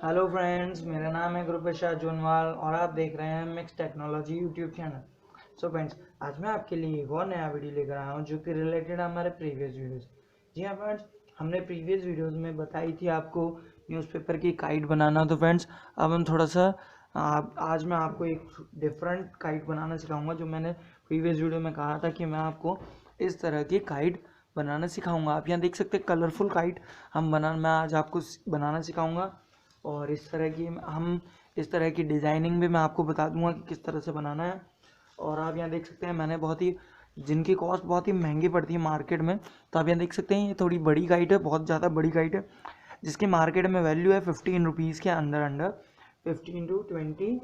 Hello friends, मेरा नाम है गुरुप्रसाद जोनवाल और आप देख रहे हैं mix technology YouTube channel. So friends, आज मैं आपके लिए एक और नया वीडियो लेकर आया हूँ जो कि रिलेटेड हमारे प्रीवियस वीडियोस। जी हाँ फ्रेंड्स, हमने प्रीवियस वीडियोस में बताई थी आपको न्यूज़पेपर की काइट बनाना। तो फ्रेंड्स, अब हम थोड़ा सा आज मैं आपको एक डिफरेंट काइट बनाना सिखाऊंगा। जो मैंने प्रीवियस वीडियो में कहा था कि मैं आपको इस तरह की काइट बनाना सिखाऊंगा। आप यहाँ देख सकते हैं कलरफुल काइट मैं आज आपको बनाना सिखाऊंगा। और इस तरह की डिज़ाइनिंग भी मैं आपको बता दूंगा कि किस तरह से बनाना है। और आप यहाँ देख सकते हैं मैंने जिनकी कॉस्ट बहुत ही महंगी पड़ती है मार्केट में। तो आप यहाँ देख सकते हैं ये थोड़ी बड़ी काइट है, बहुत ज़्यादा बड़ी काइट है, जिसकी मार्केट में वैल्यू है 15 रुपीज़ के अंदर अंडर 15 to 20।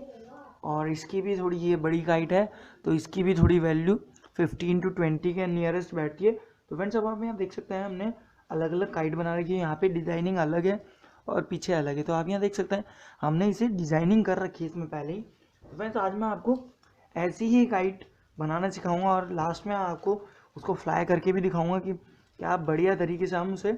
और इसकी भी थोड़ी ये बड़ी काइट है तो इसकी भी थोड़ी वैल्यू 15 to 20 के नियरेस्ट बैठती है। तो फ्रेंड्स, अब आप यहाँ देख सकते हैं हमने अलग अलग काइट बना रखी है। यहाँ पे डिज़ाइनिंग अलग है और पीछे अलग है। तो आप यहाँ देख सकते हैं हमने इसे डिज़ाइनिंग कर रखी है इसमें पहले ही। तो फ्रेंड्स, आज मैं आपको ऐसी ही काइट बनाना सिखाऊंगा और लास्ट में आपको उसको फ्लाई करके भी दिखाऊंगा कि क्या बढ़िया तरीके से हम उसे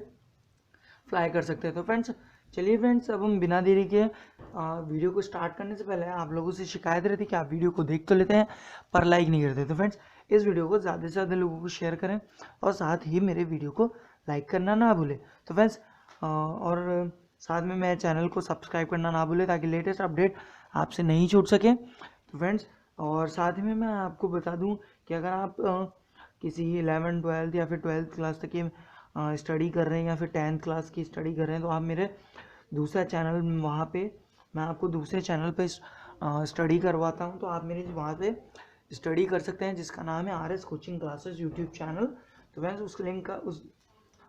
फ्लाई कर सकते हैं। तो फ्रेंड्स, चलिए फ्रेंड्स, अब हम बिना देरी के वीडियो को स्टार्ट करने से पहले आप लोगों से शिकायत रहती है कि आप वीडियो को देख तो लेते हैं पर लाइक नहीं करते। तो फ्रेंड्स, इस वीडियो को ज़्यादा से ज़्यादा लोगों को शेयर करें और साथ ही मेरे वीडियो को लाइक करना ना भूलें। तो फ्रेंड्स, और साथ में मेरे चैनल को सब्सक्राइब करना ना भूलें ताकि लेटेस्ट अपडेट आपसे नहीं छूट सके। तो फ्रेंड्स, और साथ में मैं आपको बता दूं कि अगर आप किसी 11 12 या फिर 12th क्लास तक की स्टडी कर रहे हैं या फिर 10th क्लास की स्टडी कर रहे हैं तो आप मेरे दूसरा चैनल वहाँ पे मैं आपको दूसरे चैनल पे स्टडी करवाता हूँ। तो आप मेरे वहाँ पे स्टडी कर सकते हैं जिसका नाम है RS coaching classes YouTube channel. तो फ्रेंड्स,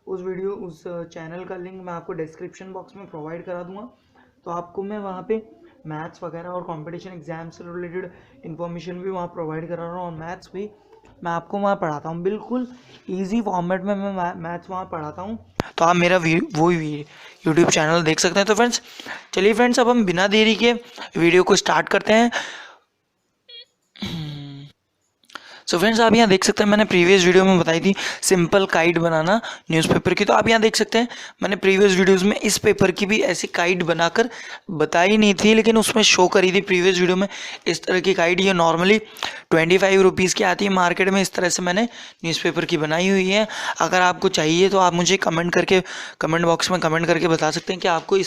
उस चैनल का लिंक मैं आपको डिस्क्रिप्शन बॉक्स में प्रोवाइड करा दूंगा। तो आपको मैं वहाँ पे मैथ्स वगैरह और कंपटीशन एग्जाम से रिलेटेड इन्फॉर्मेशन भी वहाँ प्रोवाइड करा रहा हूँ और मैथ्स भी मैं आपको वहाँ पढ़ाता हूँ। बिल्कुल इजी फॉर्मेट में मैं मैथ्स वहाँ पढ़ाता हूँ। तो आप मेरा वो यूट्यूब चैनल देख सकते हैं। तो फ्रेंड्स, चलिए फ्रेंड्स, अब हम बिना देरी के वीडियो को स्टार्ट करते हैं। सो फ्रेंड्स, आप यहाँ देख सकते हैं मैंने प्रीवियस वीडियो में बताई थी सिंपल काइट बनाना न्यूज़पेपर की। तो आप यहाँ देख सकते हैं मैंने प्रीवियस वीडियोस में इस पेपर की भी ऐसी काइट बनाकर बताई नहीं थी, लेकिन उसमें शो करी थी प्रीवियस वीडियो में। इस तरह की काइट ये नॉर्मली 25 रुपीज़ की आती है मार्केट में। इस तरह से मैंने न्यूज़पेपर की बनाई हुई है। अगर आपको चाहिए तो आप मुझे कमेंट बॉक्स में कमेंट करके बता सकते हैं कि आपको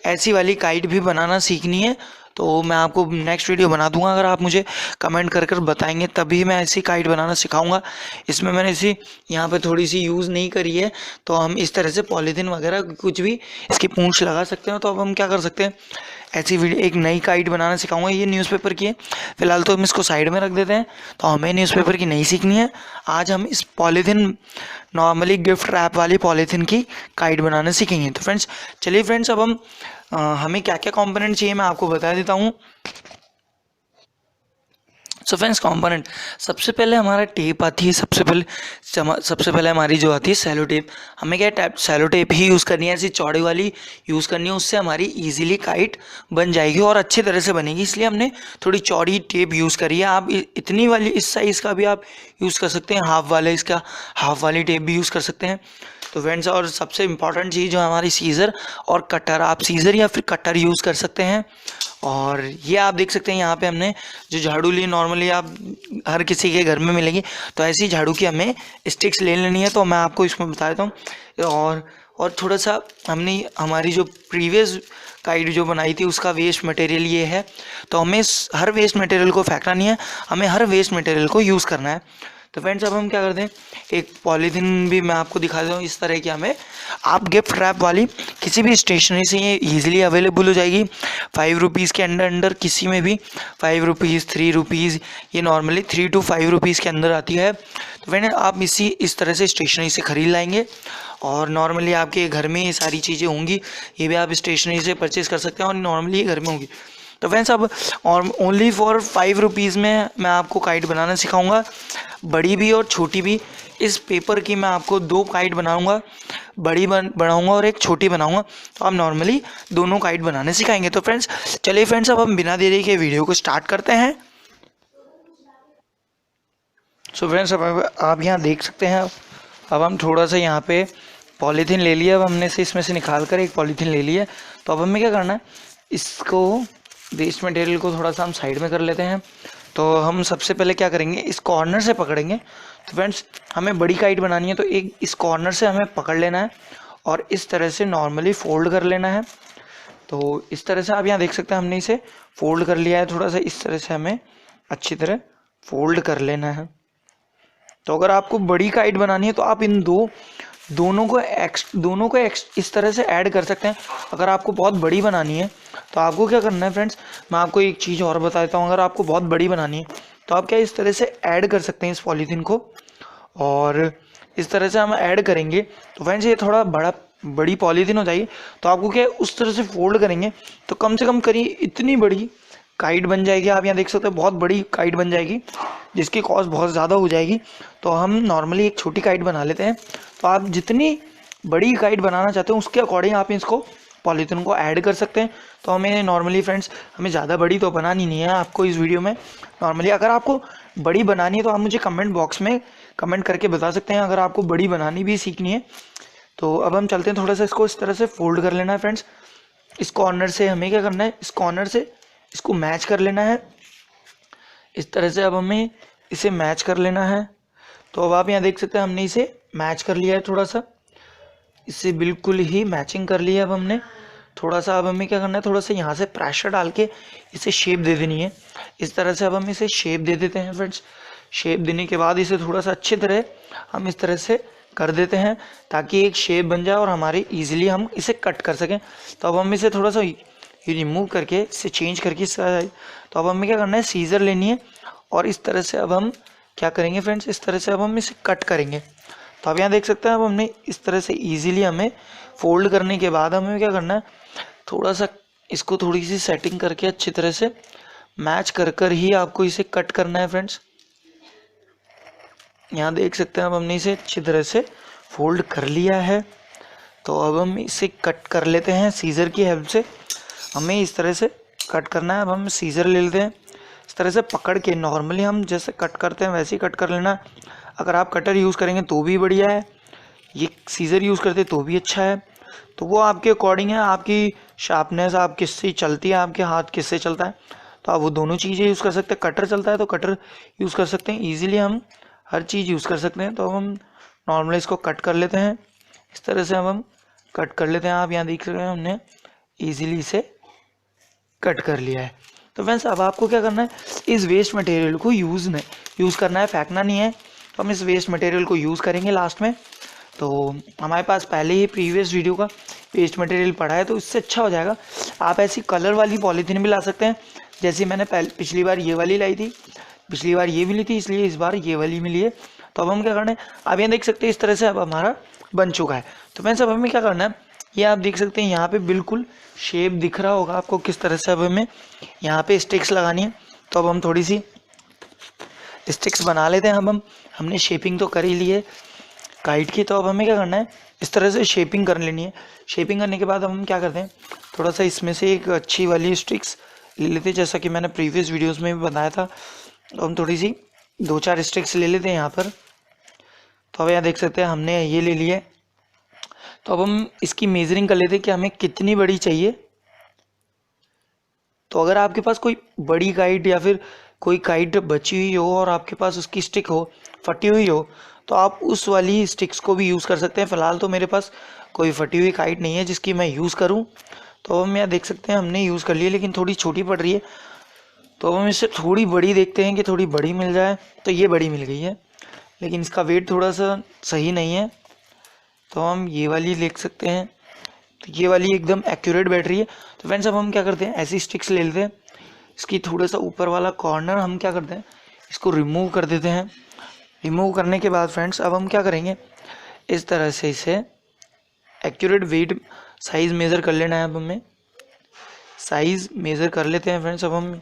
ऐसी वाली काइट भी बनाना सीखनी है। तो मैं आपको नेक्स्ट वीडियो बना दूंगा। अगर आप मुझे कमेंट कर कर बताएंगे तभी मैं ऐसी काइट बनाना सिखाऊंगा। इसमें मैंने यहाँ पे थोड़ी सी यूज़ नहीं करी है। तो हम इस तरह से पॉलीथीन वगैरह कुछ भी इसकी पूंछ लगा सकते हैं। तो अब हम क्या कर सकते हैं, ऐसी वीडियो एक नई काइट बनाना सिखाऊंगा। ये न्यूज़पेपर की है, फिलहाल तो हम इसको साइड में रख देते हैं। तो हमें न्यूज़पेपर की नहीं सीखनी है। आज हम इस पॉलीथीन नॉर्मली गिफ्ट रैप वाली पॉलीथीन की काइट बनाना सीखेंगे। तो फ्रेंड्स, चलिए फ्रेंड्स, अब हमें क्या क्या कंपोनेंट चाहिए मैं आपको बता देता हूँ। सो फ्रेंड्स, कंपोनेंट सबसे पहले हमारा टेप आती है। सबसे पहले हमारी जो आती है सेलो टेप। हमें क्या सेलो टेप ही यूज़ करनी है, ऐसी चौड़ी वाली यूज़ करनी है। उससे हमारी इजीली काइट बन जाएगी और अच्छी तरह से बनेगी, इसलिए हमने थोड़ी चौड़ी टेप यूज़ करी है। आप इतनी वाली इस साइज़ का भी आप यूज़ कर सकते हैं, हाफ वाली टेप भी यूज़ कर सकते हैं। तो फ्रेंड्स, और सबसे इम्पॉर्टेंट चीज़ जो हमारी सीज़र और कटर, आप सीज़र या फिर कटर यूज़ कर सकते हैं। और ये आप देख सकते हैं यहाँ पे हमने जो झाड़ू ली, नॉर्मली आप हर किसी के घर में मिलेगी। तो ऐसी झाड़ू की हमें स्टिक्स ले लेनी है। तो मैं आपको इसमें बता देता हूँ। और थोड़ा सा हमने हमारी जो प्रीवियस काइट जो बनाई थी उसका वेस्ट मटेरियल ये है। तो हमें हर वेस्ट मटेरियल को फेंकना नहीं है, हमें हर वेस्ट मटेरियल को यूज़ करना है। तो फ्रेंड्स, अब हम क्या करते हैं, एक पॉलीथीन भी मैं आपको दिखा देता हूँ इस तरह की। हमें आप गिफ्ट रैप वाली किसी भी स्टेशनरी से ये ईजिली अवेलेबल हो जाएगी 5 रुपीज़ के अंदर किसी में भी 5 रुपीज़ 3 रुपीज़, ये नॉर्मली 3 to 5 रुपीज़ के अंदर आती है। तो फ्रेंड, आप इस तरह से स्टेशनरी से ख़रीद लाएंगे और नॉर्मली आपके घर में ये सारी चीज़ें होंगी। ये भी आप स्टेशनरी से परचेज़ कर सकते हैं और नॉर्मली ये घर में होंगी। तो फ्रेंड्स, अब और ओनली फॉर 5 रुपीज़ में मैं आपको काइट बनाना सिखाऊंगा, बड़ी भी और छोटी भी। इस पेपर की मैं आपको 2 काइट बनाऊंगा, बड़ी बनाऊंगा और एक छोटी बनाऊंगा। तो आप नॉर्मली दोनों काइट बनाने सिखाएंगे। तो फ्रेंड्स, चलिए फ्रेंड्स, अब हम बिना देरी के वीडियो को स्टार्ट करते हैं। सो फ्रेंड्स, अब आप यहाँ देख सकते हैं, अब हम थोड़ा सा यहाँ पे पॉलीथीन ले लिया, अब हमने से इसमें से निकाल कर एक पॉलीथीन ले लिया। तो अब हमें क्या करना है, इसको वेस्ट मटेरियल को थोड़ा सा हम साइड में कर लेते हैं। तो हम सबसे पहले क्या करेंगे, इस कॉर्नर से पकड़ेंगे। तो फ्रेंड्स हमें बड़ी काइट बनानी है, तो एक इस कॉर्नर से हमें पकड़ लेना है और इस तरह से नॉर्मली फोल्ड कर लेना है। तो इस तरह से आप यहाँ देख सकते हैं हमने इसे फोल्ड कर लिया है, थोड़ा सा इस तरह से हमें अच्छी तरह फोल्ड कर लेना है। तो अगर आपको बड़ी काइट बनानी है तो आप इन दोनों को इस तरह से ऐड कर सकते हैं। अगर आपको बहुत बड़ी बनानी है तो आपको क्या करना है फ्रेंड्स, मैं आपको एक चीज़ और बता देता हूँ। अगर आपको बहुत बड़ी बनानी है तो आप क्या इस तरह से ऐड कर सकते हैं इस पॉलीथीन को, और इस तरह से हम ऐड करेंगे तो फ्रेंड्स ये थोड़ा बड़ी पॉलीथीन हो जाएगी। तो आपको क्या उस तरह से फोल्ड करेंगे तो कम से कम करिए इतनी बड़ी काइट बन जाएगी। आप यहाँ देख सकते हो बहुत बड़ी काइट बन जाएगी, जिसकी कॉस्ट बहुत ज़्यादा हो जाएगी। तो हम नॉर्मली एक छोटी काइट बना लेते हैं। तो आप जितनी बड़ी काइट बनाना चाहते हो उसके अकॉर्डिंग आप इसको पॉलीथीन को ऐड कर सकते हैं। तो हमें नॉर्मली फ्रेंड्स हमें ज़्यादा बड़ी तो बनानी नहीं है आपको इस वीडियो में। नॉर्मली अगर आपको बड़ी बनानी है तो आप मुझे कमेंट बॉक्स में कमेंट करके बता सकते हैं, अगर आपको बड़ी बनानी भी सीखनी है। तो अब हम चलते हैं, थोड़ा सा इसको इस तरह से फोल्ड कर लेना है फ्रेंड्स। इस कॉर्नर से हमें क्या करना है, इस कॉर्नर से इसको मैच कर लेना है इस तरह से। अब हमें इसे मैच कर लेना है। तो अब आप यहाँ देख सकते हैं हमने इसे मैच कर लिया है, थोड़ा सा इसे बिल्कुल ही मैचिंग कर लिया। अब हमने थोड़ा सा, अब हमें क्या करना है, थोड़ा सा यहाँ से प्रेशर डाल के इसे शेप दे देनी है इस तरह से। अब हम इसे शेप दे देते हैं फ्रेंड्स। शेप देने के बाद इसे थोड़ा सा अच्छी तरह हम इस तरह से कर देते हैं ताकि एक शेप बन जाए और हमारी ईजिली हम इसे कट कर सकें। तो अब हम इसे थोड़ा सा रिमूव करके इसे चेंज करके तो अब हमें क्या करना है, सीजर लेनी है और इस तरह से अब हम क्या करेंगे फ्रेंड्स, इस तरह से अब हम इसे कट करेंगे। तो अब यहाँ देख सकते हैं अब हमने इस तरह से इजीली हमें फोल्ड करने के बाद हमें क्या करना है, थोड़ा सा इसको थोड़ी सी सेटिंग करके अच्छी तरह से मैच कर कर ही आपको इसे कट करना है फ्रेंड्स। यहाँ देख सकते हैं अब हमने इसे अच्छी तरह से फोल्ड कर लिया है। तो अब हम इसे कट कर लेते हैं सीजर की हेल्प से। हमें इस तरह से कट करना है। अब हम सीजर ले लेते हैं, इस तरह से पकड़ के नॉर्मली हम जैसे कट करते हैं वैसे ही कट कर लेना। अगर आप कटर यूज़ करेंगे तो भी बढ़िया है, ये सीजर यूज़ करते तो भी अच्छा है। तो वो आपके अकॉर्डिंग है, आपकी शार्पनेस आप किससे चलती है, आपके हाथ किससे चलता है, तो आप वो दोनों चीज़ें यूज़ कर सकते हैं। कटर चलता है तो कटर यूज़ कर सकते हैं, ईजिली हम हर चीज़ यूज़ कर सकते हैं। तो अब हम नॉर्मली इसको कट कर लेते हैं इस तरह से। अब हम कट कर लेते हैं, आप यहाँ देख सकते हैं हमने ईजिली इसे कट कर लिया है। तो फ्रेंड्स अब आपको क्या करना है, इस वेस्ट मटेरियल को यूज़ करना है, फेंकना नहीं है। तो हम इस वेस्ट मटेरियल को यूज़ करेंगे लास्ट में। तो हमारे पास पहले ही प्रीवियस वीडियो का वेस्ट मटेरियल पड़ा है, तो इससे अच्छा हो जाएगा। आप ऐसी कलर वाली पॉलीथीन भी ला सकते हैं, जैसे मैंने पिछली बार ये वाली लाई थी, पिछली बार ये भी ली थी, इसलिए इस बार ये वाली मिली है। तो अब हम क्या करना है, आप यहाँ देख सकते हैं इस तरह से अब हमारा बन चुका है। तो फ्रेंड्स अब हमें क्या करना है, ये आप देख सकते हैं यहाँ पे बिल्कुल शेप दिख रहा होगा आपको किस तरह से। अब हमें यहाँ पे स्टिक्स लगानी है। तो अब हम थोड़ी सी स्टिक्स बना लेते हैं। अब हमने शेपिंग तो कर ही ली है काइट की। तो अब हमें क्या करना है, इस तरह से शेपिंग कर लेनी है। शेपिंग करने के बाद हम क्या करते हैं, थोड़ा सा इसमें से एक अच्छी वाली स्टिक्स ले लेते हैं, जैसा कि मैंने प्रीवियस वीडियोज़ में भी बताया था। तो हम थोड़ी सी 2-4 स्टिक्स ले लेते हैं यहाँ पर। तो अब यहाँ देख सकते हैं हमने ये ले लिए। तो अब हम इसकी मेजरिंग कर लेते हैं कि हमें कितनी बड़ी चाहिए। तो अगर आपके पास कोई बड़ी काइट या फिर कोई काइट बची हुई हो और आपके पास उसकी स्टिक हो फटी हुई हो, तो आप उस वाली स्टिक्स को भी यूज़ कर सकते हैं। फ़िलहाल तो मेरे पास कोई फटी हुई काइट नहीं है जिसकी मैं यूज़ करूं। तो हम यहाँ देख सकते हैं हमने यूज़ कर लिया, लेकिन थोड़ी छोटी पड़ रही है। तो हम इससे थोड़ी बड़ी देखते हैं कि थोड़ी बड़ी मिल जाए। तो ये बड़ी मिल गई है, लेकिन इसका वेट थोड़ा सा सही नहीं है। तो हम ये वाली देख सकते हैं, तो ये वाली एकदम एक्यूरेट बैठ रही है। तो फ्रेंड्स अब हम क्या करते हैं, ऐसी स्टिक्स ले लेते हैं, इसकी थोड़ा सा ऊपर वाला कॉर्नर हम क्या करते हैं, इसको रिमूव कर देते हैं। रिमूव करने के बाद फ्रेंड्स अब हम क्या करेंगे, इस तरह से इसे एक्यूरेट वेट साइज़ मेज़र कर लेना है। अब हमें साइज़ मेज़र कर लेते हैं फ्रेंड्स। अब हम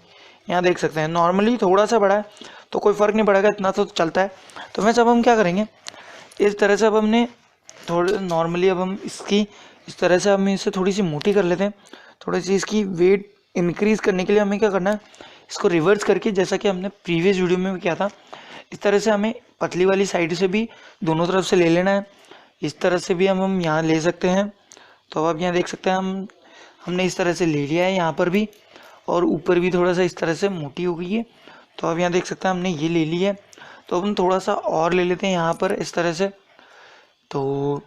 यहाँ देख सकते हैं नॉर्मली थोड़ा सा बड़ा है तो कोई फ़र्क नहीं पड़ेगा, इतना तो चलता है। तो फ्रेंड्स अब हम क्या करेंगे, इस तरह से अब हमने थोड़े नॉर्मली अब हम इसकी इस तरह से हम इसे थोड़ी सी मोटी कर लेते हैं। थोड़ी सी इसकी वेट इंक्रीज़ करने के लिए हमें क्या करना है, इसको रिवर्स करके, जैसा कि हमने प्रीवियस वीडियो में भी किया था, इस तरह से हमें पतली वाली साइड से भी दोनों तरफ से ले लेना है। इस तरह से भी हम यहाँ ले सकते हैं। तो अब आप यहाँ देख सकते हैं हमने इस तरह से ले लिया है यहाँ पर भी, और ऊपर भी थोड़ा सा इस तरह से मोटी हो गई है। तो अब यहाँ देख सकते हैं हमने ये ले ली है। तो अब हम थोड़ा सा और ले लेते हैं यहाँ पर इस तरह से। तो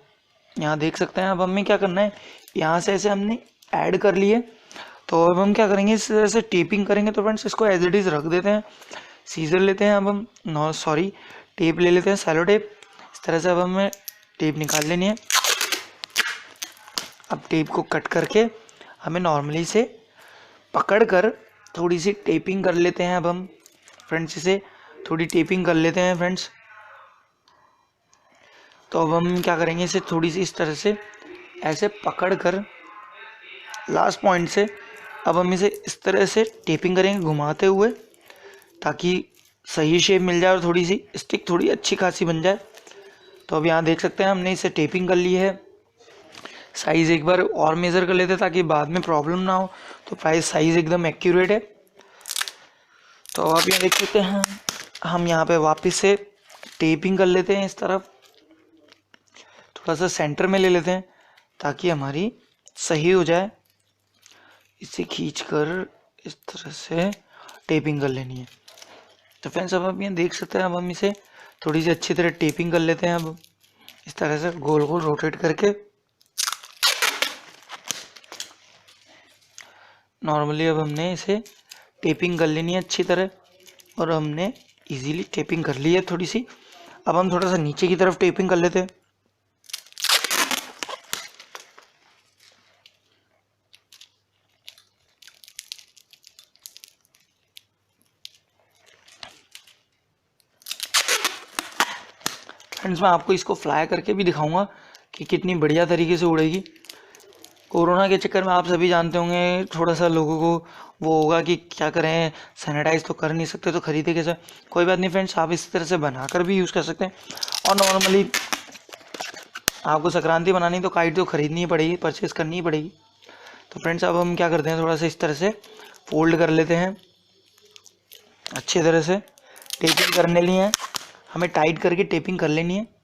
यहाँ देख सकते हैं अब हमें क्या करना है, यहाँ से ऐसे हमने ऐड कर लिए। तो अब हम क्या करेंगे, इस तरह से टेपिंग करेंगे। तो फ्रेंड्स इसको एज इट इज़ रख देते हैं। सीजर लेते हैं अब हम, टेप ले लेते हैं, सेलो टेप। इस तरह से अब हमें टेप निकाल लेनी है। अब टेप को कट करके हमें नॉर्मली से पकड़ कर थोड़ी सी टेपिंग कर लेते हैं। अब हम फ्रेंड्स इसे थोड़ी टेपिंग कर लेते हैं फ्रेंड्स। तो अब हम क्या करेंगे, इसे थोड़ी सी इस तरह से ऐसे पकड़ कर लास्ट पॉइंट से अब हम इसे इस तरह से टेपिंग करेंगे घुमाते हुए, ताकि सही शेप मिल जाए और थोड़ी सी स्टिक थोड़ी अच्छी खासी बन जाए। तो अब यहाँ देख सकते हैं हमने इसे टेपिंग कर ली है। साइज़ एक बार और मेज़र कर लेते हैं ताकि बाद में प्रॉब्लम ना हो। तो साइज़ एकदम एक्यूरेट है। तो आप यहाँ देख सकते हैं हम यहाँ पे वापस से टेपिंग कर लेते हैं इस तरफ, थोड़ा सा सेंटर में ले लेते हैं ताकि हमारी सही हो जाए। इसे खींचकर इस तरह से टेपिंग कर लेनी है। तो फ्रेंड्स अब आप यहाँ देख सकते हैं, अब हम इसे थोड़ी सी अच्छी तरह टेपिंग कर लेते हैं। अब इस तरह से गोल गोल रोटेट करके नॉर्मली अब हमने इसे टेपिंग कर लेनी है अच्छी तरह, और हमने इजीली टेपिंग कर ली है थोड़ी सी। अब हम थोड़ा सा नीचे की तरफ टेपिंग कर लेते हैं। फ्रेंड्स मैं आपको इसको फ्लाई करके भी दिखाऊंगा कि कितनी बढ़िया तरीके से उड़ेगी। कोरोना के चक्कर में आप सभी जानते होंगे, थोड़ा सा लोगों को वो होगा कि क्या करें, सैनिटाइज तो कर नहीं सकते तो खरीदे कैसे। कोई बात नहीं फ्रेंड्स, आप इस तरह से बनाकर भी यूज़ कर सकते हैं। और नॉर्मली आपको संक्रांति बनानी तो काइट तो खरीदनी ही पड़ेगी, परचेज करनी ही पड़ेगी। तो फ्रेंड्स अब हम क्या करते हैं, थोड़ा सा इस तरह से फोल्ड कर लेते हैं अच्छी तरह से। टेपिंग करने लिए है, हमें टाइट करके टेपिंग कर लेनी है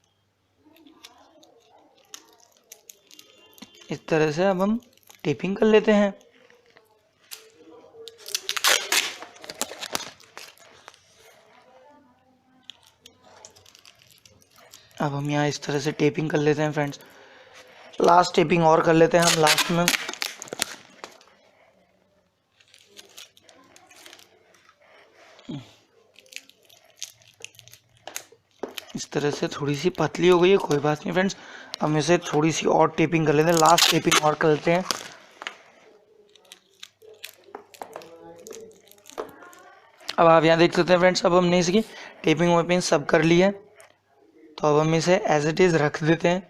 इस तरह से। अब हम टेपिंग कर लेते हैं। अब हम यहाँ इस तरह से टेपिंग कर लेते हैं फ्रेंड्स। लास्ट टेपिंग और कर लेते हैं हम लास्ट में। इस तरह से थोड़ी सी पतली हो गई है, कोई बात नहीं फ्रेंड्स। हम इसे थोड़ी सी और टेपिंग कर लेते हैं, लास्ट टेपिंग और कर लेते हैं। अब आप यहाँ देख सकते हैं फ्रेंड्स, अब हमने इसकी टेपिंग वेपिंग सब कर ली है। तो अब हम इसे एज इट इज़ रख देते हैं।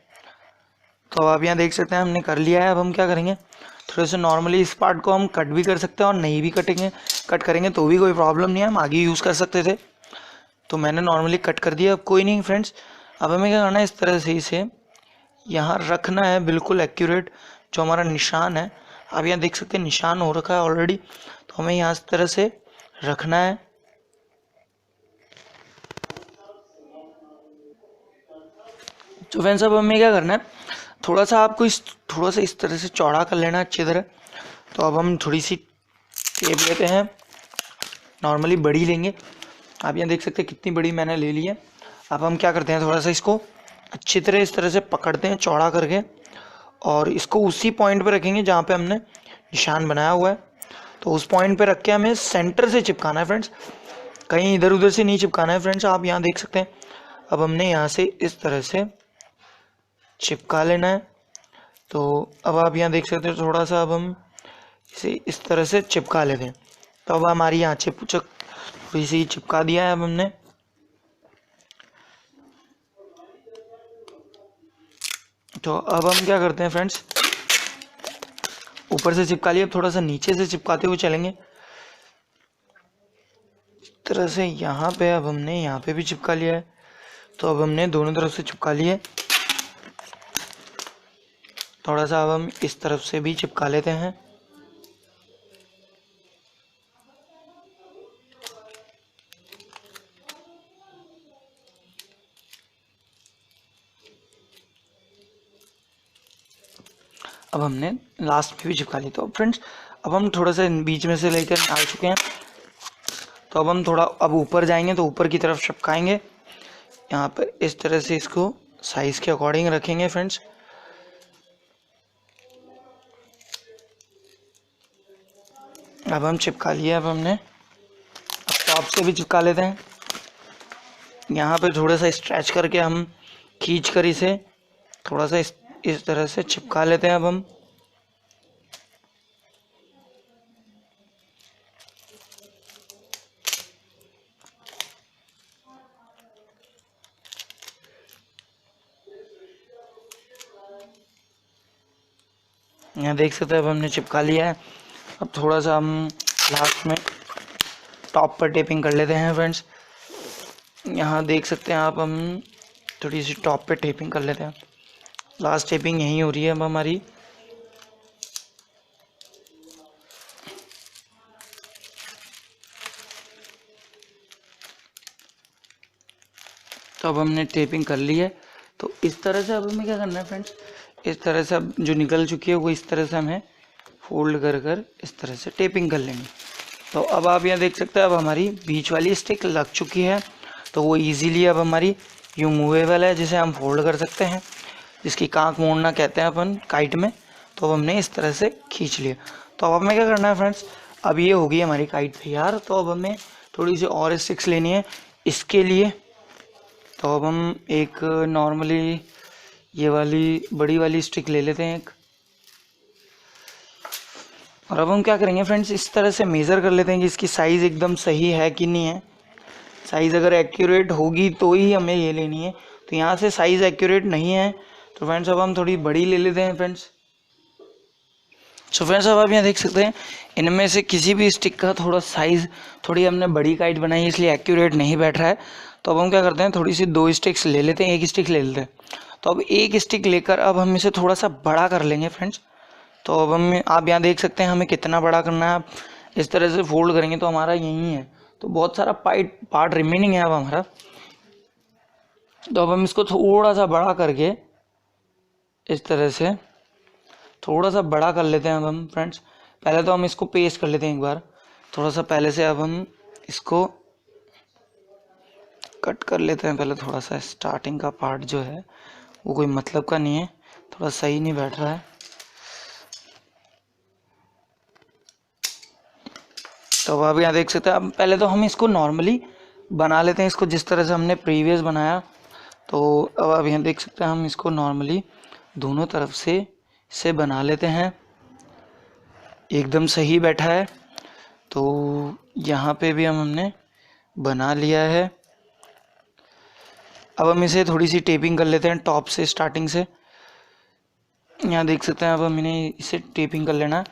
तो आप यहाँ देख सकते हैं हमने कर लिया है। अब हम क्या करेंगे, थोड़े से नॉर्मली इस पार्ट को हम कट भी कर सकते हैं और नहीं भी कट करेंगे तो भी कोई प्रॉब्लम नहीं है, हम आगे यूज़ कर सकते थे। तो मैंने नॉर्मली कट कर दिया, अब कोई नहीं फ्रेंड्स। अब हमें क्या करना है, इस तरह से इसे यहाँ रखना है बिल्कुल एक्यूरेट, जो हमारा निशान है। आप यहाँ देख सकते हैं निशान हो रखा है ऑलरेडी। तो हमें यहाँ इस तरह से रखना है। तो फ्रेंड्स अब हमें क्या करना है, थोड़ा सा आपको थोड़ा सा इस तरह से चौड़ा कर लेना अच्छी तरह। तो अब हम थोड़ी सी टेप लेते हैं, नॉर्मली बड़ी लेंगे। आप यहाँ देख सकते हैं कितनी बड़ी मैंने ले ली है। अब हम क्या करते हैं, थोड़ा सा इसको अच्छी तरह इस तरह से पकड़ते हैं चौड़ा करके, और इसको उसी पॉइंट पे रखेंगे जहाँ पे हमने निशान बनाया हुआ है। तो उस पॉइंट पे रख के हमें सेंटर से चिपकाना है फ्रेंड्स, कहीं इधर उधर से नहीं चिपकाना है फ्रेंड्स। आप यहाँ देख सकते हैं अब हमने यहाँ से इस तरह से चिपका लेना है। तो अब आप यहाँ देख सकते हैं थोड़ा सा अब हम इसे इस तरह से चिपका लेते हैं। तो अब हमारी यहाँ थोड़ी सी चिपका दिया है अब हमने। तो अब हम क्या करते हैं फ्रेंड्स, ऊपर से चिपका लिया, अब थोड़ा सा नीचे से चिपकाते हुए चलेंगे इस तरह से। यहाँ पे अब हमने यहाँ पे भी चिपका लिया है। तो अब हमने दोनों तरफ से चिपका लिए। थोड़ा सा अब हम इस तरफ से भी चिपका लेते हैं। अब हमने लास्ट में भी चिपका ली। तो फ्रेंड्स अब हम थोड़ा सा बीच में से लेकर आ चुके हैं, तो अब हम थोड़ा अब ऊपर जाएंगे तो ऊपर की तरफ चिपकाएंगे। यहाँ पर इस तरह से इसको साइज के अकॉर्डिंग रखेंगे फ्रेंड्स। अब हम चिपका लिए। अब हमने अब टॉप से भी चिपका लेते हैं। यहाँ पे थोड़ा सा स्ट्रेच करके हम खींच कर इसे थोड़ा सा इस तरह से चिपका लेते हैं। अब हम यहाँ देख सकते हैं अब हमने चिपका लिया है। अब थोड़ा सा हम लास्ट में टॉप पर टेपिंग कर लेते हैं फ्रेंड्स। यहाँ देख सकते हैं आप, हम थोड़ी सी टॉप पे टेपिंग कर लेते हैं। लास्ट टेपिंग यहीं हो रही है अब हमारी। तो अब हमने टेपिंग कर ली है। तो इस तरह से अब हमें क्या करना है फ्रेंड्स, इस तरह से अब जो निकल चुकी है वो इस तरह से हमें फोल्ड कर कर इस तरह से टेपिंग कर लेंगे। तो अब आप यहाँ देख सकते हैं अब हमारी बीच वाली स्टिक लग चुकी है। तो वो इजीली अब हमारी यूँ मूवेबल है, जिसे हम फोल्ड कर सकते हैं, जिसकी कांक मोड़ना कहते हैं अपन काइट में। तो अब हमने इस तरह से खींच लिया। तो अब हमें क्या करना है फ्रेंड्स, अब ये होगी हमारी काइट तैयार। तो अब हमें थोड़ी सी और स्टिक्स लेनी है इसके लिए। तो अब हम एक नॉर्मली ये वाली बड़ी वाली स्टिक ले लेते हैं एक, और अब हम क्या करेंगे फ्रेंड्स, इस तरह से मेज़र कर लेते हैं कि इसकी साइज़ एकदम सही है कि नहीं है। साइज़ अगर एक्यूरेट होगी तो ही हमें ये लेनी है। तो यहाँ से साइज़ एक्यूरेट नहीं है तो फ्रेंड्स अब हम थोड़ी बड़ी ले लेते हैं फ्रेंड्स। सो फ्रेंड्स अब आप यहाँ देख सकते हैं इनमें से किसी भी स्टिक का थोड़ा साइज़, थोड़ी हमने बड़ी काइट बनाई है इसलिए एक्यूरेट नहीं बैठ रहा है। तो अब हम क्या करते हैं, थोड़ी सी 2 स्टिक्स ले लेते हैं, एक स्टिक ले लेते हैं। तो अब एक स्टिक लेकर अब हम इसे थोड़ा सा बड़ा कर लेंगे फ्रेंड्स। तो अब हम आप यहाँ देख सकते हैं हमें कितना बड़ा करना है। आप इस तरह से फोल्ड करेंगे तो हमारा यही है। तो बहुत सारा पार्ट रिमेनिंग है अब हमारा। तो अब हम इसको थोड़ा सा बड़ा करके इस तरह से थोड़ा सा बड़ा कर लेते हैं अब हम फ्रेंड्स। पहले तो हम इसको पेस्ट कर लेते हैं एक बार थोड़ा सा पहले से। अब हम इसको कट कर लेते हैं पहले थोड़ा सा। स्टार्टिंग का पार्ट जो है वो कोई मतलब का नहीं है, थोड़ा सही नहीं बैठ रहा है। तो अब आप यहाँ देख सकते हैं। अब पहले तो हम इसको नॉर्मली बना लेते हैं, इसको जिस तरह से हमने प्रीवियस बनाया। तो अब आप यहाँ देख सकते हैं हम इसको नॉर्मली दोनों तरफ से इसे बना लेते हैं। एकदम सही बैठा है। तो यहाँ पे भी हमने बना लिया है। अब हम इसे थोड़ी सी टेपिंग कर लेते हैं टॉप से, स्टार्टिंग से। यहाँ देख सकते हैं अब हमने इसे टेपिंग कर लेना है।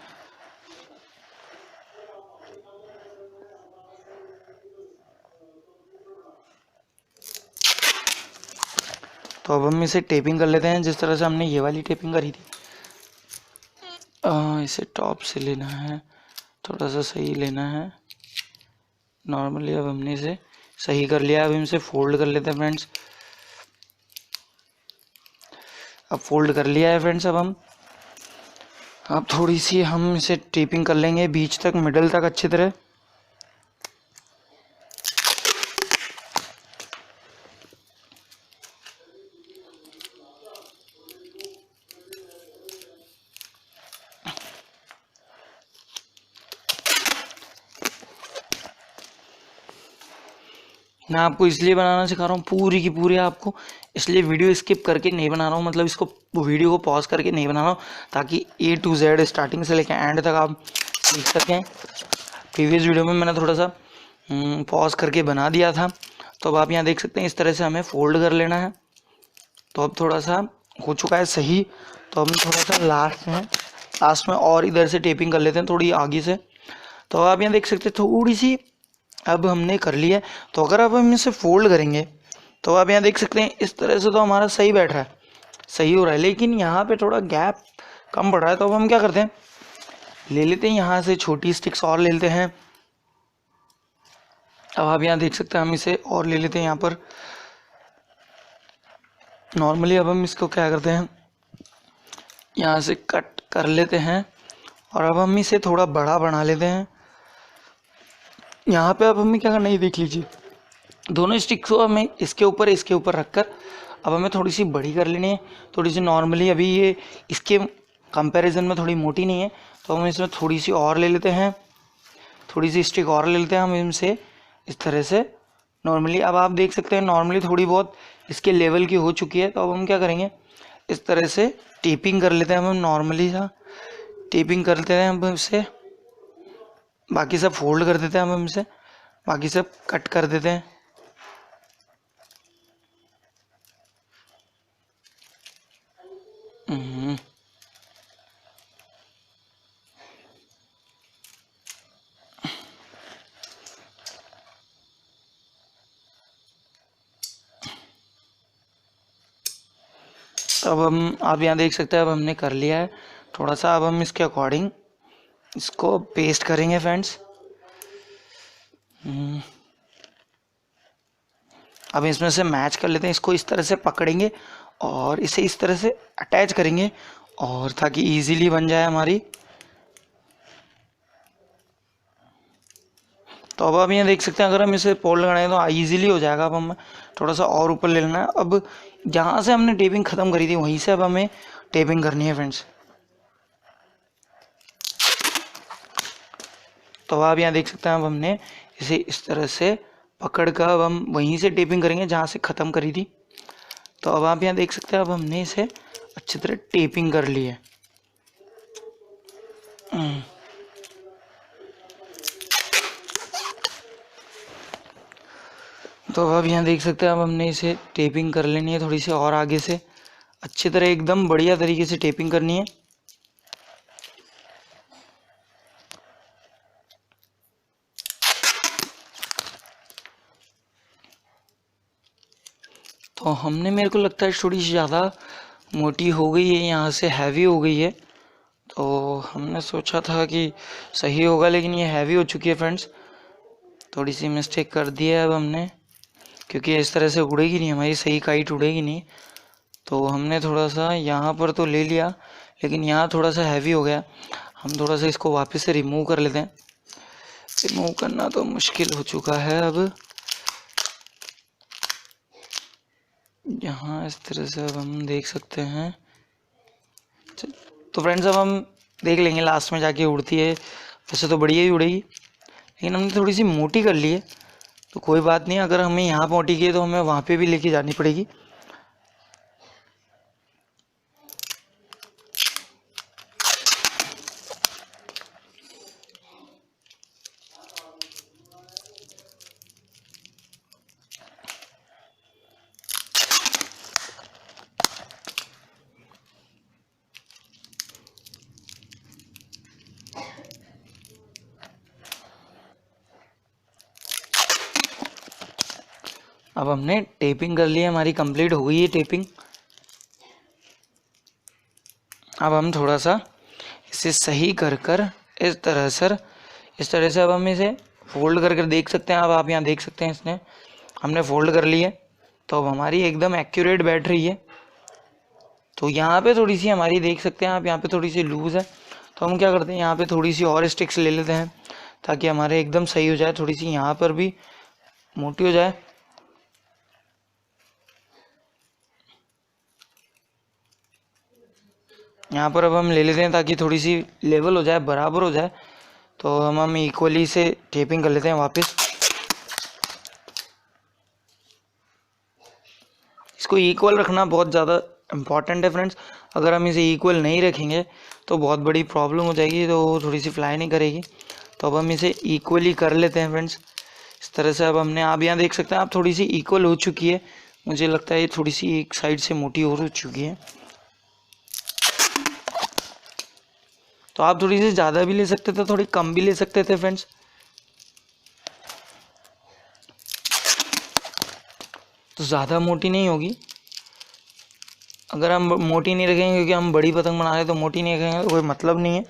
तो अब हम इसे टेपिंग कर लेते हैं जिस तरह से हमने ये वाली टेपिंग करी थी। इसे टॉप से लेना है, थोड़ा सा सही लेना है नॉर्मली। अब हमने इसे सही कर लिया। अब हम इसे फोल्ड कर लेते हैं फ्रेंड्स। अब फोल्ड कर लिया है फ्रेंड्स। अब थोड़ी सी हम इसे टेपिंग कर लेंगे बीच तक, मिडल तक अच्छी तरह। मैं आपको इसलिए बनाना सिखा रहा हूँ पूरी की पूरी आपको, इसलिए वीडियो स्किप करके नहीं बना रहा हूँ, मतलब इसको वीडियो को पॉज करके नहीं बना रहा हूँ, ताकि A to Z स्टार्टिंग से लेकर एंड तक आप सीख सकें। प्रीवियस वीडियो में मैंने थोड़ा सा पॉज करके बना दिया था। तो अब आप यहाँ देख सकते हैं इस तरह से हमें फोल्ड कर लेना है। तो अब थोड़ा सा हो चुका है सही। तो हम थोड़ा सा लास्ट में और इधर से टेपिंग कर लेते हैं थोड़ी आगे से। तो आप यहाँ देख सकते हैं थोड़ी सी अब हमने कर लिया है। तो अगर अब हम इसे फोल्ड करेंगे तो आप यहाँ देख सकते हैं इस तरह से तो हमारा सही बैठ रहा है, सही हो रहा है, लेकिन यहाँ पे थोड़ा गैप कम पड़ रहा है। तो अब हम क्या करते हैं, ले लेते हैं यहाँ से छोटी स्टिक्स और ले लेते हैं। अब आप यहाँ देख सकते हैं हम इसे और ले लेते हैं यहाँ पर नॉर्मली। अब हम इसको क्या करते हैं, यहाँ से कट कर लेते हैं और अब हम इसे थोड़ा बड़ा बना लेते हैं। यहाँ पे अब हमें क्या करना है देख लीजिए, दोनों स्टिक्स को हमें इसके ऊपर रखकर अब हमें थोड़ी सी बड़ी कर लेनी है। थोड़ी सी नॉर्मली अभी ये इसके कंपैरिजन में थोड़ी मोटी नहीं है, तो हम इसमें थोड़ी सी और ले लेते हैं, थोड़ी सी स्टिक और ले लेते हैं हम इनसे इस तरह से नॉर्मली। अब आप देख सकते हैं नॉर्मली थोड़ी बहुत इसके लेवल की हो चुकी है, तो अब हम क्या करेंगे इस तरह से टेपिंग कर लेते हैं हम नॉर्मली सा टेपिंग कर लेते हैं हम इसे, बाकी सब फोल्ड कर देते हैं हम इनसे, बाकी सब कट कर देते हैं। अब हम आप यहाँ देख सकते हैं अब हमने कर लिया है थोड़ा सा। अब हम इसके अकॉर्डिंग इसको पेस्ट करेंगे फ्रेंड्स। अब इसमें से मैच कर लेते हैं, इसको इस तरह से पकड़ेंगे और इसे इस तरह से अटैच करेंगे और ताकि इजीली बन जाए हमारी। तो अब आप यहाँ देख सकते हैं अगर हम इसे फोल्ड लगाएं तो इजीली हो जाएगा। अब हमें थोड़ा सा और ऊपर ले लेना है। अब जहाँ से हमने टेपिंग ख़त्म करी थी वहीं से अब हमें टेपिंग करनी है फ्रेंड्स। तो आप यहाँ देख सकते हैं अब हमने इसे इस तरह से पकड़ कर अब हम वहीं से टेपिंग करेंगे जहाँ से ख़त्म करी थी। तो अब आप यहाँ देख सकते हैं अब हमने इसे अच्छी तरह टेपिंग कर ली है। तो अब यहाँ देख सकते हैं अब हमने इसे टेपिंग कर लेनी है थोड़ी सी और आगे से अच्छी तरह एकदम बढ़िया तरीके से टेपिंग करनी है। तो हमने मेरे को लगता है थोड़ी सी ज़्यादा मोटी हो गई है, यहाँ से हैवी हो गई है। तो हमने सोचा था कि सही होगा लेकिन ये हैवी हो चुकी है फ्रेंड्स। थोड़ी सी मिस्टेक कर दी है अब हमने, क्योंकि इस तरह से उड़ेगी नहीं हमारी सही काइट उड़ेगी नहीं। तो हमने थोड़ा सा यहाँ पर तो ले लिया लेकिन यहाँ थोड़ा सा हैवी हो गया। हम थोड़ा सा इसको वापस से रिमूव कर लेते हैं। रिमूव करना तो मुश्किल हो चुका है अब। यहाँ इस तरह से अब हम देख सकते हैं। तो फ्रेंड्स अब हम देख लेंगे लास्ट में जाके उड़ती है, वैसे तो बढ़िया ही उड़ेगी लेकिन हमने थोड़ी सी मोटी कर ली है। तो कोई बात नहीं, अगर हमें यहाँ मोटी की है तो हमें वहाँ पे भी लेके जानी पड़ेगी। अब हमने टेपिंग कर ली है, हमारी कंप्लीट हो गई है टेपिंग। अब हम थोड़ा सा इसे सही कर कर इस तरह से अब हम इसे फोल्ड कर देख सकते हैं। अब आप यहाँ देख सकते हैं इसने हमने फोल्ड कर ली है, तो अब हमारी एकदम एक्यूरेट बैठ रही है। तो यहाँ पे थोड़ी सी हमारी देख सकते हैं आप, यहाँ पे थोड़ी सी लूज़ है। तो हम क्या करते हैं यहाँ पे थोड़ी सी और स्टिक्स ले लेते हैं ताकि हमारे एकदम सही हो जाए, थोड़ी सी यहाँ पर भी मोटी हो जाए। यहाँ पर अब हम ले लेते हैं ताकि थोड़ी सी लेवल हो जाए, बराबर हो जाए। तो हम इक्वली से टेपिंग कर लेते हैं वापस। इसको इक्वल रखना बहुत ज़्यादा इम्पॉर्टेंट है फ्रेंड्स। अगर हम इसे इक्वल नहीं रखेंगे तो बहुत बड़ी प्रॉब्लम हो जाएगी, तो थोड़ी सी फ्लाई नहीं करेगी। तो अब हम इसे इक्वली कर लेते हैं फ्रेंड्स इस तरह से। अब हमने आप यहाँ देख सकते हैं आप थोड़ी सी इक्वल हो चुकी है। मुझे लगता है ये थोड़ी सी एक साइड से मोटी और हो चुकी है। तो आप थोड़ी सी ज़्यादा भी ले सकते थे, थोड़ी कम भी ले सकते थे फ्रेंड्स। तो ज़्यादा मोटी नहीं होगी। अगर हम मोटी नहीं रखेंगे क्योंकि हम बड़ी पतंग बना रहे हैं, तो मोटी नहीं रखेंगे तो कोई मतलब नहीं है।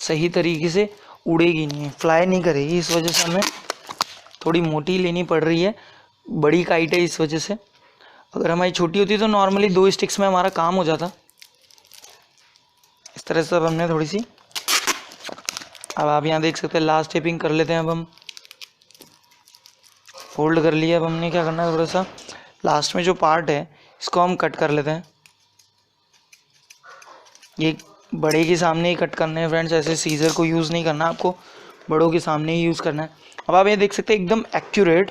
सही तरीके से उड़ेगी नहीं है, फ्लाई नहीं करेगी। इस वजह से हमें थोड़ी मोटी लेनी पड़ रही है, बड़ी काइट है इस वजह से। अगर हमारी छोटी होती तो नॉर्मली 2 स्टिक्स में हमारा काम हो जाता। इस तरह से अब हमने थोड़ी सी, अब आप यहाँ देख सकते हैं लास्ट टेपिंग कर लेते हैं। अब हम फोल्ड कर लिया। अब हमने क्या करना है, थोड़ा सा लास्ट में जो पार्ट है इसको हम कट कर लेते हैं। ये बड़े के सामने ही कट करने हैं फ्रेंड्स, ऐसे सीजर को यूज़ नहीं करना, आपको बड़ों के सामने ही यूज़ करना है। अब आप ये देख सकते हैं एकदम एक्यूरेट,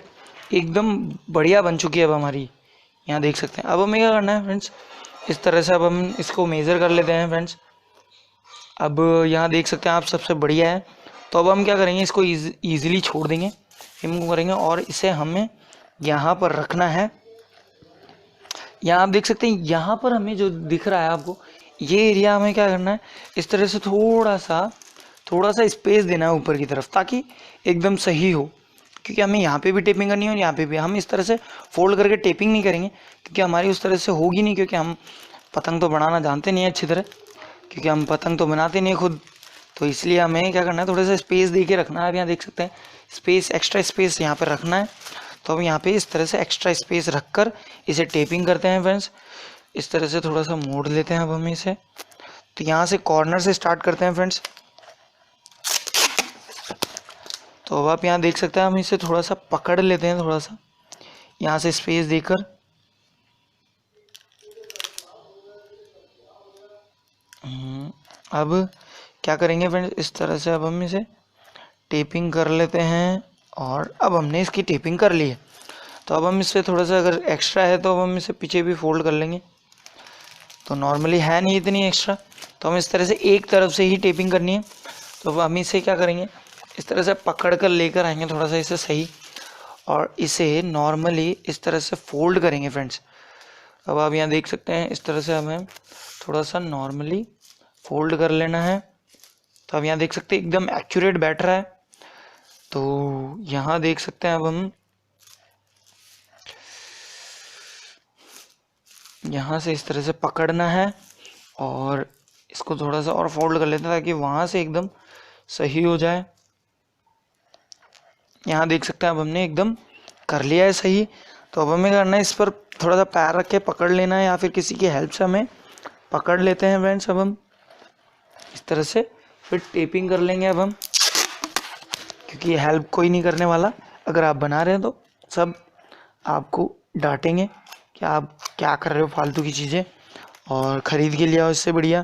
एकदम बढ़िया बन चुकी है अब हमारी, यहाँ देख सकते हैं। अब हमें क्या करना है फ्रेंड्स, इस तरह से अब हम इसको मेज़र कर लेते हैं फ्रेंड्स। अब यहाँ देख सकते हैं आप, सबसे बढ़िया है। तो अब हम क्या करेंगे, इसको ईजिली छोड़ देंगे, रिमूव करेंगे और इसे हमें यहाँ पर रखना है। यहाँ आप देख सकते हैं, यहाँ पर हमें जो दिख रहा है आपको, ये एरिया हमें क्या करना है, इस तरह से थोड़ा सा स्पेस देना है ऊपर की तरफ, ताकि एकदम सही हो। क्योंकि हमें यहाँ पे भी टेपिंग करनी है और यहाँ पे भी। हम इस तरह से फोल्ड करके टेपिंग नहीं करेंगे, क्योंकि हमारी उस तरह से होगी नहीं, क्योंकि हम पतंग तो बनाना जानते नहीं है अच्छी तरह, क्योंकि हम पतंग तो बनाते नहीं खुद। तो इसलिए हमें क्या करना है, थोड़ा सा स्पेस दे के रखना है। अब यहाँ देख सकते हैं स्पेस, एक्स्ट्रा स्पेस यहाँ पर रखना है। तो अब यहाँ पे इस तरह से एक्स्ट्रा स्पेस रखकर इसे टेपिंग करते हैं फ्रेंड्स। इस तरह से थोड़ा सा मोड़ लेते हैं अब हम इसे। तो यहाँ से कॉर्नर से स्टार्ट करते हैं फ्रेंड्स। तो अब आप यहाँ देख सकते हैं, हम इसे थोड़ा सा पकड़ लेते हैं, थोड़ा सा यहाँ से स्पेस देकर। अब क्या करेंगे फ्रेंड्स, इस तरह से अब हम इसे टेपिंग कर लेते हैं। और अब हमने इसकी टेपिंग कर ली है, तो अब हम इससे थोड़ा सा अगर एक्स्ट्रा है तो अब हम इसे पीछे भी फोल्ड कर लेंगे। तो नॉर्मली है नहीं इतनी एक्स्ट्रा, तो हम इस तरह से एक तरफ से ही टेपिंग करनी है। तो अब हम इसे क्या करेंगे, इस तरह से पकड़ कर लेकर आएंगे थोड़ा सा इसे सही, और इसे नॉर्मली इस तरह से फोल्ड करेंगे फ्रेंड्स। अब आप यहाँ देख सकते हैं, इस तरह से हमें थोड़ा सा नॉर्मली फोल्ड कर लेना है। तो अब यहाँ देख सकते हैं एकदम एक्यूरेट बैठ रहा है। तो यहाँ देख सकते हैं, अब हम यहाँ से इस तरह से पकड़ना है और इसको थोड़ा सा और फोल्ड कर लेते हैं, ताकि वहाँ से एकदम सही हो जाए। यहाँ देख सकते हैं अब हमने एकदम कर लिया है सही। तो अब हमें करना है, इस पर थोड़ा सा पैर रख के पकड़ लेना है, या फिर किसी की हेल्प से हमें पकड़ लेते हैं फ्रेंड्स। अब हम इस तरह से फिर टेपिंग कर लेंगे अब हम, क्योंकि हेल्प कोई नहीं करने वाला। अगर आप बना रहे हैं तो सब आपको डांटेंगे कि आप क्या कर रहे हो, फालतू की चीज़ें, और ख़रीद के लिया इससे बढ़िया।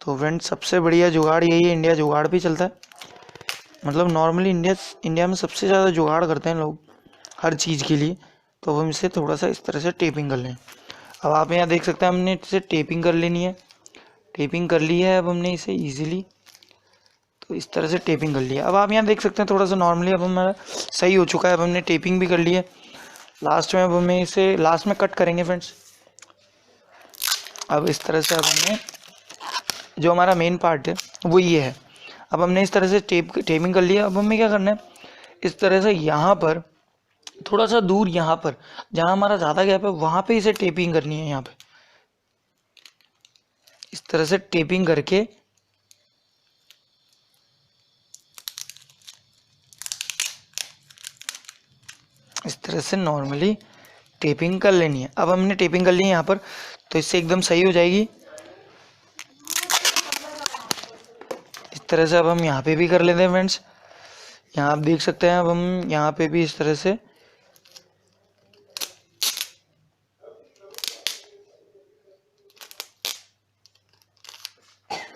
तो फ्रेंड्स सबसे बढ़िया जुगाड़ यही है, इंडिया जुगाड़ पे चलता है। मतलब नॉर्मली इंडिया में सबसे ज़्यादा जुगाड़ करते हैं लोग हर चीज़ के लिए। तो हम इसे थोड़ा सा इस तरह से टेपिंग कर लें। अब आप यहाँ देख सकते हैं, हमने इसे टेपिंग कर लेनी है, टेपिंग कर ली है। अब हमने इसे ईजिली तो इस तरह से टेपिंग कर लिया। अब आप यहाँ देख सकते हैं थोड़ा सा नॉर्मली अब हमारा सही हो चुका है। अब हमने टेपिंग भी कर ली है। लास्ट में अब हमें इसे लास्ट में कट करेंगे फ्रेंड्स। अब इस तरह से अब हमने जो हमारा मेन पार्ट है वो ये है। अब हमने इस तरह से टेपिंग कर लिया। अब हमें क्या करना है, इस तरह से यहाँ पर थोड़ा सा दूर, यहाँ पर जहाँ हमारा ज़्यादा गैप है वहाँ पे इसे टेपिंग करनी है। यहाँ पे इस तरह से टेपिंग करके इस तरह से नॉर्मली टेपिंग कर लेनी है। अब हमने टेपिंग कर ली है यहाँ पर, तो इससे एकदम सही हो जाएगी। इस तरह से अब हम यहाँ पे भी कर लेते हैं फ्रेंड्स। यहाँ आप देख सकते हैं, अब हम यहाँ पे भी इस तरह से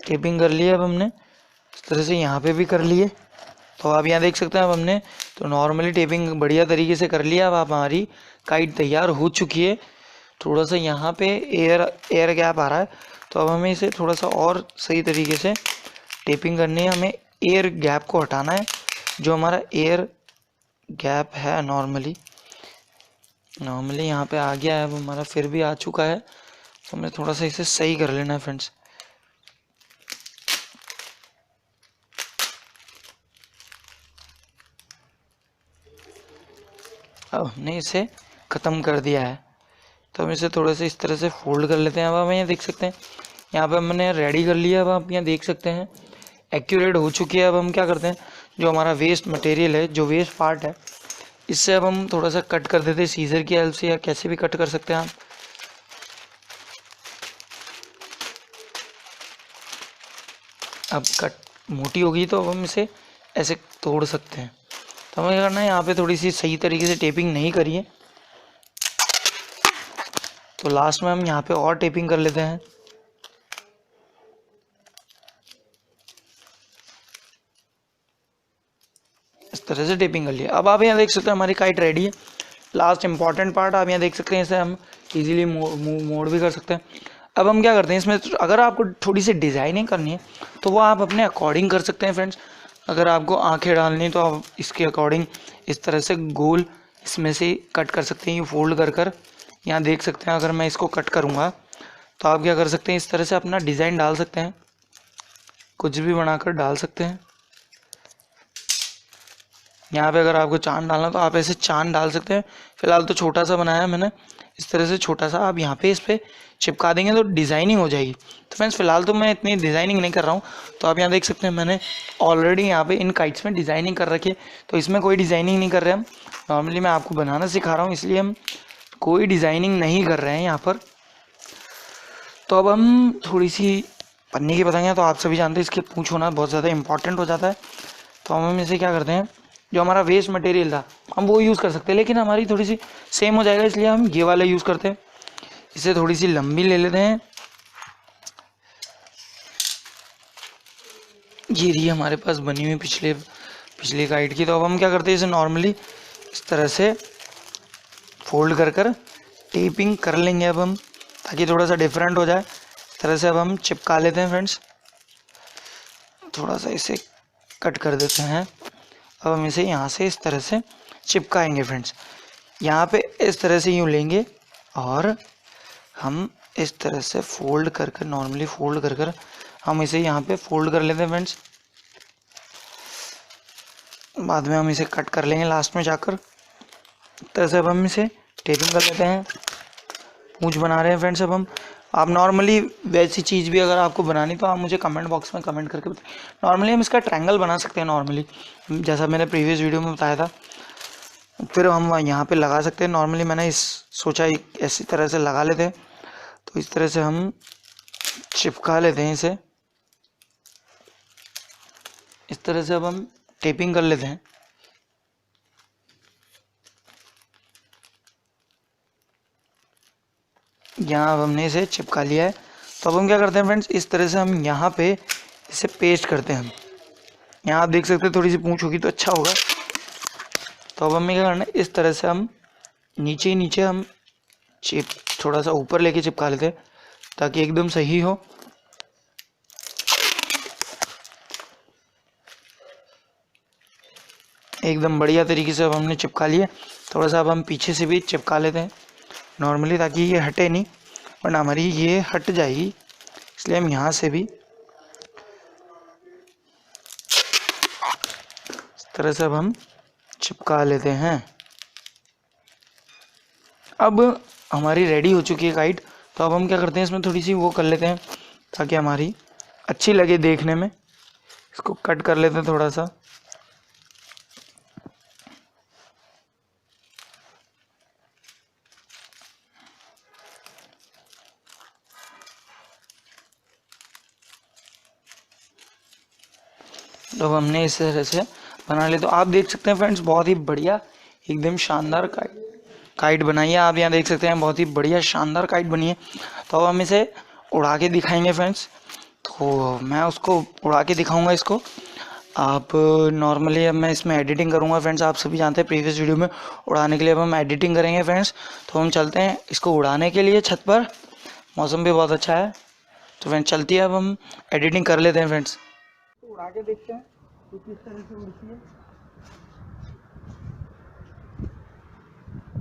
टेपिंग कर ली है। अब हमने इस तरह से यहाँ पे भी कर लिए। तो आप यहाँ देख सकते हैं, अब हमने तो नॉर्मली टेपिंग बढ़िया तरीके से कर लिया। अब हमारी काइट तैयार हो चुकी है। थोड़ा सा यहाँ पे एयर गैप आ रहा है, तो अब हमें इसे थोड़ा सा और सही तरीके से टेपिंग करनी है। हमें एयर गैप को हटाना है, जो हमारा एयर गैप है नॉर्मली यहाँ पे आ गया है। अब हमारा फिर भी आ चुका है, तो हमें थोड़ा सा इसे सही कर लेना है फ्रेंड्स। अब हमने इसे ख़त्म कर दिया है, तो हम इसे थोड़ा सा इस तरह से फोल्ड कर लेते हैं। अब हम यहाँ देख सकते हैं, यहाँ पे हमने रेडी कर लिया। अब आप यहाँ देख सकते हैं एक्यूरेट हो चुकी है। अब हम क्या करते हैं, जो हमारा वेस्ट मटेरियल है, जो वेस्ट पार्ट है, इससे अब हम थोड़ा सा कट कर देते हैं सीजर की हेल्प से, या कैसे भी कट कर सकते हैं आप। अब कट मोटी होगी तो अब हम इसे ऐसे तोड़ सकते हैं। तो हमें क्या करना है, यहाँ पे थोड़ी सी सही तरीके से टेपिंग नहीं करिए, तो लास्ट में हम यहाँ पे और टेपिंग कर लेते हैं। इस तरह से टेपिंग कर लिया। अब आप यहाँ देख सकते हैं हमारी काइट रेडी है। लास्ट इंपॉर्टेंट पार्ट आप यहाँ देख सकते हैं, इसे हम इजीली मोड़ भी कर सकते हैं। अब हम क्या करते हैं, इसमें अगर आपको थोड़ी सी डिज़ाइनिंग करनी है तो वो आप अपने अकॉर्डिंग कर सकते हैं फ्रेंड्स। अगर आपको आंखें डालनी है तो आप इसके अकॉर्डिंग इस तरह से गोल इसमें से कट कर सकते हैं, ये फोल्ड कर कर। यहाँ देख सकते हैं अगर मैं इसको कट करूँगा तो आप क्या कर सकते हैं, इस तरह से अपना डिज़ाइन डाल सकते हैं, कुछ भी बनाकर डाल सकते हैं। यहाँ पे अगर आपको चांद डालना तो आप ऐसे चांद डाल सकते हैं। फिलहाल तो छोटा सा बनाया है मैंने, इस तरह से छोटा सा आप यहाँ पे इस पर चिपका देंगे तो डिज़ाइनिंग हो जाएगी। तो फ्रेंड्स फिलहाल तो मैं इतनी डिज़ाइनिंग नहीं कर रहा हूँ, तो आप यहाँ देख सकते हैं मैंने ऑलरेडी यहाँ पे इन काइट्स में डिज़ाइनिंग कर रखी है। तो इसमें कोई डिज़ाइनिंग नहीं कर रहे हम, नॉर्मली मैं आपको बनाना सिखा रहा हूँ, इसलिए हम कोई डिज़ाइनिंग नहीं कर रहे हैं यहाँ पर। तो अब हम थोड़ी सी पन्नी की बताएंगे। तो आप सभी जानते हैं इसके पूंछ होना बहुत ज़्यादा इंपॉर्टेंट हो जाता है। तो हम इसे क्या करते हैं, जो हमारा वेस्ट मटेरियल था हम वो यूज़ कर सकते हैं, लेकिन हमारी थोड़ी सी सेम हो जाएगा, इसलिए हम ये वाला यूज़ करते हैं। इसे थोड़ी सी लंबी ले लेते हैं। ये रही हमारे पास बनी हुई पिछली काइट की। तो अब हम क्या करते हैं, इसे नॉर्मली इस तरह से फोल्ड कर कर टेपिंग कर लेंगे अब हम, ताकि थोड़ा सा डिफरेंट हो जाए। इस तरह से अब हम चिपका लेते हैं फ्रेंड्स, थोड़ा सा इसे कट कर देते हैं। अब हम इसे यहाँ से इस तरह से चिपकाएंगे फ्रेंड्स। यहाँ पे इस तरह से यूँ लेंगे और हम इस तरह से फोल्ड कर कर, नॉर्मली फोल्ड कर कर हम इसे यहाँ पे फोल्ड कर लेते हैं फ्रेंड्स। बाद में हम इसे कट कर लेंगे लास्ट में जाकर। इस तरह से अब हम इसे टेपिंग कर लेते हैं। पूंछ बना रहे हैं फ्रेंड्स अब हम। आप नॉर्मली वैसी चीज़ भी अगर आपको बनानी तो आप मुझे कमेंट बॉक्स में कमेंट करके बताएं। नॉर्मली हम इसका ट्रायंगल बना सकते हैं, नॉर्मली जैसा मैंने प्रीवियस वीडियो में बताया था। फिर हम यहाँ पे लगा सकते हैं। नॉर्मली मैंने सोचा ऐसी तरह से लगा लेते हैं, तो इस तरह से हम चिपका लेते हैं इसे। इस तरह से अब हम टेपिंग कर लेते हैं। यहाँ अब हमने इसे चिपका लिया है। तो अब हम क्या करते हैं फ्रेंड्स, इस तरह से हम यहाँ पे इसे पेस्ट करते हैं। हम यहाँ आप देख सकते हैं थोड़ी सी पूंछ होगी तो अच्छा होगा। तो अब हमें क्या करना है, इस तरह से हम नीचे ही नीचे हम थोड़ा सा ऊपर लेके चिपका लेते हैं, ताकि एकदम सही हो। एकदम बढ़िया तरीके से अब हमने चिपका लिया। थोड़ा सा अब हम पीछे से भी चिपका लेते हैं नॉर्मली, ताकि ये हटे नहीं, वरना हमारी ये हट जाएगी। इसलिए हम यहाँ से भी इस तरह से अब हम चिपका लेते हैं। अब हमारी रेडी हो चुकी है काइट। तो अब हम क्या करते हैं, इसमें थोड़ी सी वो कर लेते हैं ताकि हमारी अच्छी लगे देखने में। इसको कट कर लेते हैं थोड़ा सा। तो हमने इस तरह से बना लिया। तो आप देख सकते हैं फ्रेंड्स, बहुत ही बढ़िया एकदम शानदार काइट बनाई है। आप यहाँ देख सकते हैं बहुत ही बढ़िया शानदार काइट बनी है। तो अब हम इसे उड़ा के दिखाएंगे फ्रेंड्स। तो मैं उसको उड़ा के दिखाऊंगा इसको। आप नॉर्मली अब मैं इसमें एडिटिंग करूंगा फ्रेंड्स। आप सभी जानते हैं प्रीवियस वीडियो में उड़ाने के लिए अब हम एडिटिंग करेंगे फ्रेंड्स। तो हम चलते हैं इसको उड़ाने के लिए छत पर। मौसम भी बहुत अच्छा है, तो फ्रेंड्स चलती है, अब हम एडिटिंग कर लेते हैं फ्रेंड्स। तो उड़ा के देखते हैं तो किस तरह से उड़ती है।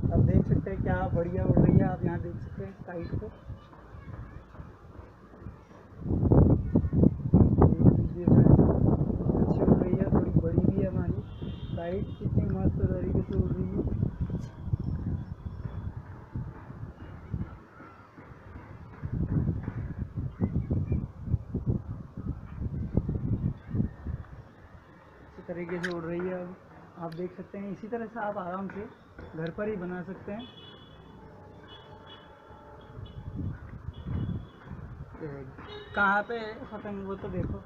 आप देख सकते हैं क्या बढ़िया उड़ रही है। आप यहाँ देख सकते हैं काइट को, अच्छी उड़ रही है, थोड़ी बड़ी भी है हमारी काइट। कितनी मस्त तरीके से उड़ रही है। तरीके से उड़ रही है। अब आप देख सकते हैं, इसी तरह से आप आराम से घर पर ही बना सकते हैं। कहाँ पे पतंग, वो तो देखो।